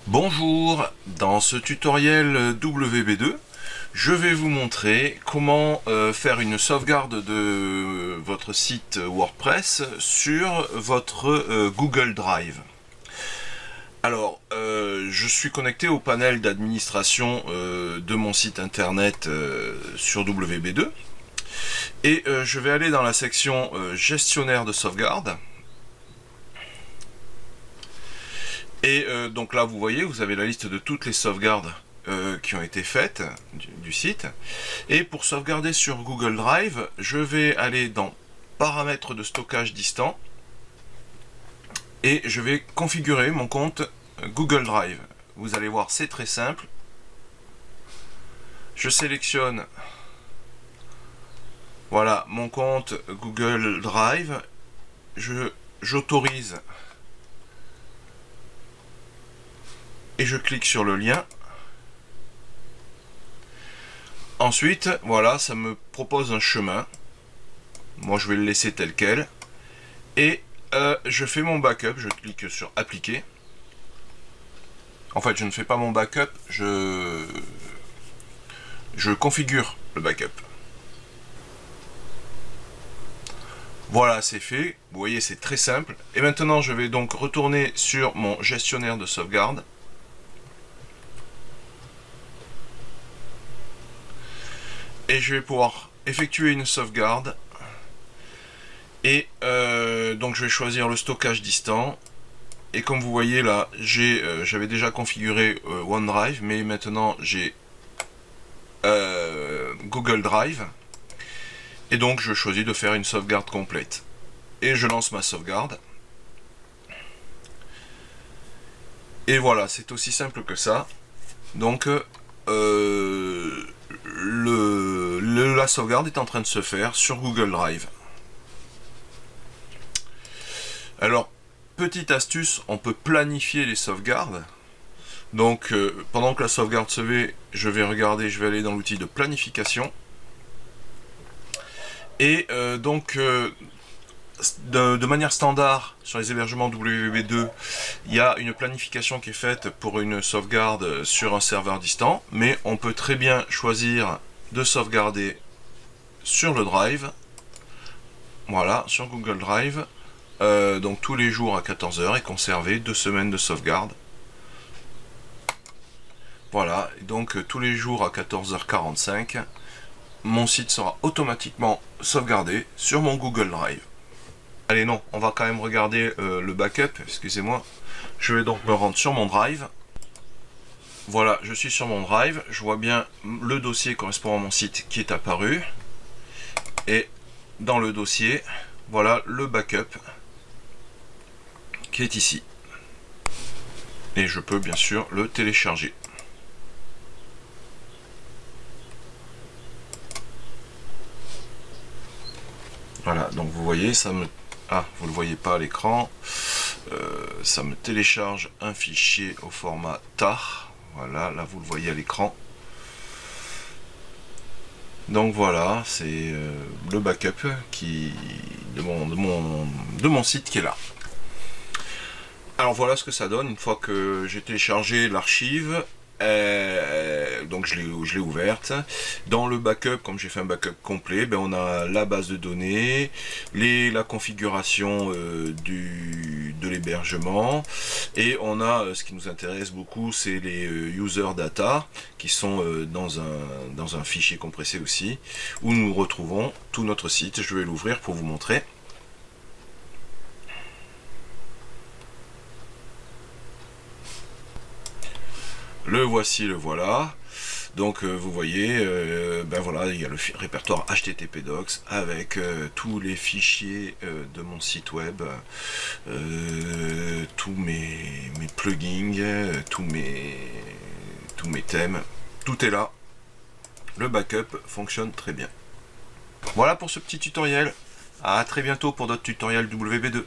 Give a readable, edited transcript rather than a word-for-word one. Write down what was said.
Bonjour, dans ce tutoriel WB2, je vais vous montrer comment faire une sauvegarde de votre site WordPress sur votre Google Drive. Alors, je suis connecté au panel d'administration de mon site internet sur WB2 et je vais aller dans la section gestionnaire de sauvegarde. Et donc là, vous voyez, vous avez la liste de toutes les sauvegardes qui ont été faites du site. Et pour sauvegarder sur Google Drive, je vais aller dans Paramètres de stockage distant et je vais configurer mon compte Google Drive. Vous allez voir, c'est très simple. Je sélectionne voilà mon compte Google Drive. J'autorise et je clique sur le lien. Ensuite, voilà, ça me propose un chemin. Moi, je vais le laisser tel quel. Et je fais mon backup. Je clique sur appliquer. En fait, je ne fais pas mon backup. Je configure le backup. Voilà, c'est fait. Vous voyez, c'est très simple. Et maintenant, je vais donc retourner sur mon gestionnaire de sauvegarde. Et je vais pouvoir effectuer une sauvegarde. Et donc je vais choisir le stockage distant. Et comme vous voyez là, j'avais déjà configuré OneDrive, mais maintenant j'ai Google Drive. Et donc je choisis de faire une sauvegarde complète. Et je lance ma sauvegarde. Et voilà, c'est aussi simple que ça. Donc la sauvegarde est en train de se faire sur Google Drive. Alors, petite astuce, on peut planifier les sauvegardes. Donc, pendant que la sauvegarde se fait, je vais aller dans l'outil de planification. Et de manière standard, sur les hébergements WB2, il y a une planification qui est faite pour une sauvegarde sur un serveur distant, mais on peut très bien choisir de sauvegarder sur le Drive, voilà, sur Google Drive, donc tous les jours à 14 h et conserver 2 semaines de sauvegarde. Voilà, donc tous les jours à 14h45, mon site sera automatiquement sauvegardé sur mon Google Drive. Allez, non, on va quand même regarder le backup, excusez-moi. Je vais donc me rendre sur mon Drive. Voilà, je suis sur mon Drive, je vois bien le dossier correspondant à mon site qui est apparu. Et dans le dossier, voilà le backup qui est ici. Et je peux bien sûr le télécharger. Voilà, donc vous voyez, ça me... Ah, vous ne le voyez pas à l'écran. Ça me télécharge un fichier au format TAR. Voilà, là vous le voyez à l'écran. Donc voilà, c'est le backup de mon site qui est là. Alors voilà ce que ça donne une fois que j'ai téléchargé l'archive. Donc je l'ai ouverte. Dans le backup, comme j'ai fait un backup complet, on a la base de données, la configuration de l'hébergement, et on a ce qui nous intéresse beaucoup, c'est les user data qui sont dans un fichier compressé aussi, où nous retrouvons tout notre site. Je vais l'ouvrir pour vous montrer. Le voici, le voilà. Donc vous voyez, voilà, il y a le répertoire HTTP docs avec tous les fichiers de mon site web, tous mes plugins, tous mes thèmes, tout est là. Le backup fonctionne très bien. Voilà pour ce petit tutoriel. À très bientôt pour d'autres tutoriels WB2.